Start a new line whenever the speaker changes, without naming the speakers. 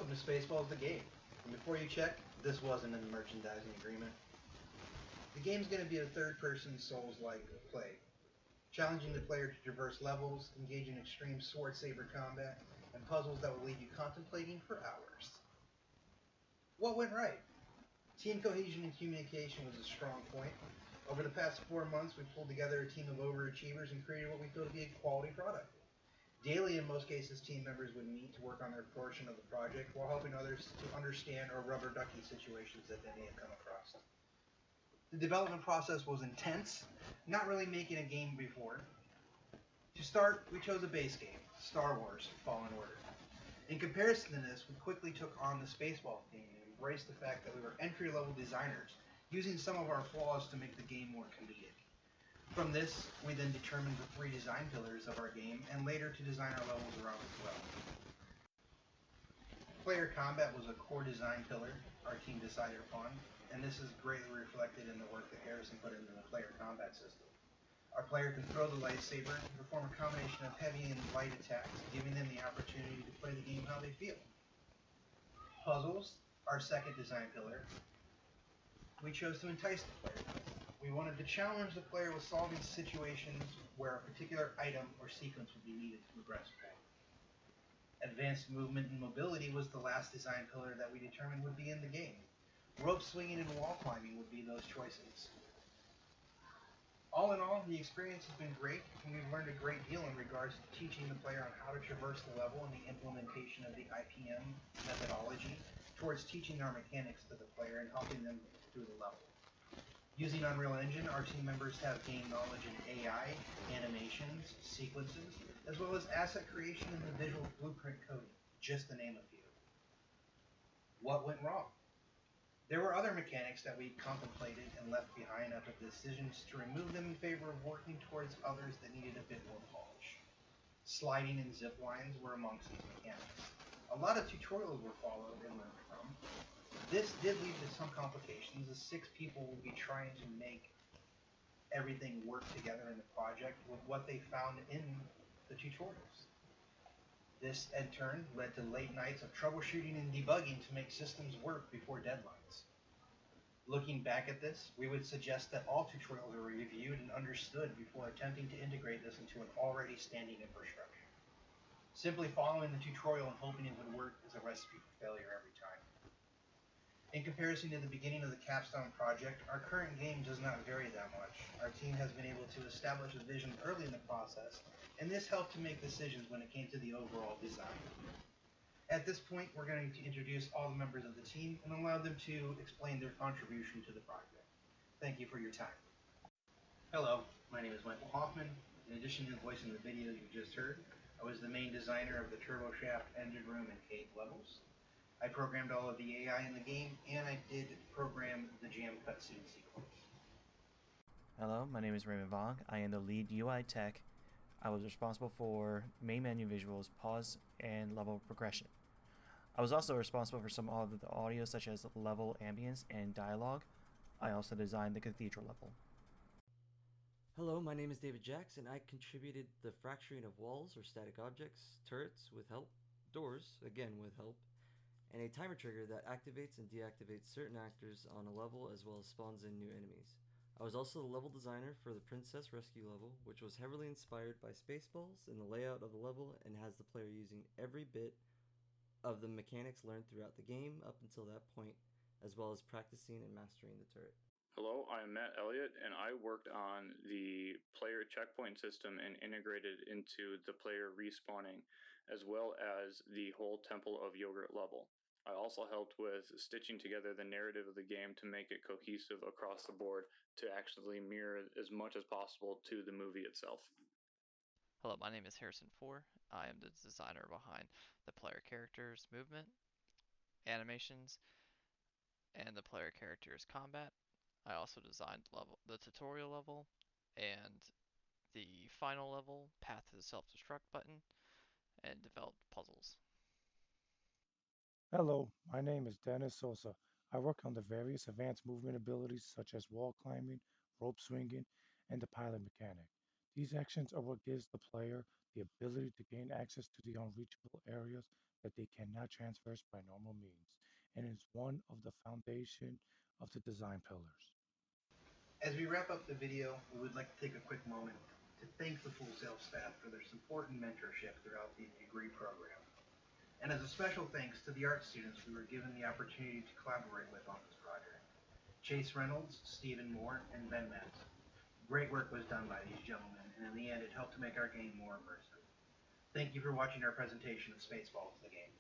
Welcome to Spaceballs the game. And before you check, this wasn't in the merchandising agreement. The game's going to be a third-person Souls-like play, challenging the player to traverse levels, engage in extreme sword-saber combat, and puzzles that will leave you contemplating for hours. What went right? Team cohesion and communication was a strong point. Over the past 4 months, we pulled together a team of overachievers and created what we feel to be a quality product. Daily, in most cases, team members would meet to work on their portion of the project while helping others to understand or rubber ducky situations that they may have come across. The development process was intense, not really making a game before. To start, we chose a base game, Star Wars Fallen Order. In comparison to this, we quickly took on the Spaceballs theme and embraced the fact that we were entry-level designers, using some of our flaws to make the game more comedic. From this, we then determined the 3 design pillars of our game, and later to design our levels around as well. Player combat was a core design pillar our team decided upon, and this is greatly reflected in the work that Harrison put into the player combat system. Our player can throw the lightsaber and perform a combination of heavy and light attacks, giving them the opportunity to play the game how they feel. Puzzles, our second design pillar, we chose to entice the player. We wanted to challenge the player with solving situations where a particular item or sequence would be needed to progress forward. Advanced movement and mobility was the last design pillar that we determined would be in the game. Rope swinging and wall climbing would be those choices. All in all, the experience has been great, and we've learned a great deal in regards to teaching the player on how to traverse the level and the implementation of the IPM methodology towards teaching our mechanics to the player and helping them through the level. Using Unreal Engine, our team members have gained knowledge in AI, animations, sequences, as well as asset creation and the visual blueprint coding, just to name a few. What went wrong? There were other mechanics that we contemplated and left behind after the decisions to remove them in favor of working towards others that needed a bit more polish. Sliding and zip lines were amongst these mechanics. A lot of tutorials were followed and learned from. This did lead to some complications, as 6 people would be trying to make everything work together in the project with what they found in the tutorials. This, in turn, led to late nights of troubleshooting and debugging to make systems work before deadlines. Looking back at this, we would suggest that all tutorials are reviewed and understood before attempting to integrate this into an already standing infrastructure. Simply following the tutorial and hoping it would work is a recipe for failure every time. In comparison to the beginning of the Capstone project, our current game does not vary that much. Our team has been able to establish a vision early in the process, and this helped to make decisions when it came to the overall design. At this point, we're going to introduce all the members of the team and allow them to explain their contribution to the project. Thank you for your time. Hello, my name is Michael Hoffman. In addition to voicing the video you just heard, I was the main designer of the turboshaft, engine room, and cave levels. I programmed all of the AI in the game, and I did program the jam cutscene sequence.
Hello, my name is Raymond Vong. I am the lead UI tech. I was responsible for main menu visuals, pause, and level progression. I was also responsible for some of the audio such as level ambience and dialogue. I also designed the cathedral level.
Hello, my name is David Jackson. I contributed the fracturing of walls or static objects, turrets with help, doors, again with help, and a timer trigger that activates and deactivates certain actors on a level as well as spawns in new enemies. I was also the level designer for the Princess Rescue level, which was heavily inspired by Spaceballs in the layout of the level and has the player using every bit of the mechanics learned throughout the game up until that point, as well as practicing and mastering the turret.
Hello, I'm Matt Elliott, and I worked on the player checkpoint system and integrated into the player respawning, as well as the whole Temple of Yogurt level. I also helped with stitching together the narrative of the game to make it cohesive across the board to actually mirror as much as possible to the movie itself.
Hello, my name is Harrison Four. I am the designer behind the player characters' movement, animations, and the player characters' combat. I also designed the tutorial level and the final level, Path to the Self-Destruct button, and developed puzzles.
Hello, my name is Dennis Sosa. I work on the various advanced movement abilities such as wall climbing, rope swinging, and the pilot mechanic. These actions are what gives the player the ability to gain access to the unreachable areas that they cannot traverse by normal means, and is one of the foundation of the design pillars.
As we wrap up the video, we would like to take a quick moment to thank the Full Sail staff for their support and mentorship throughout the degree program. And as a special thanks to the art students we were given the opportunity to collaborate with on this project. Chase Reynolds, Stephen Moore, and Ben Metz. Great work was done by these gentlemen, and in the end it helped to make our game more immersive. Thank you for watching our presentation of Spaceballs, the game.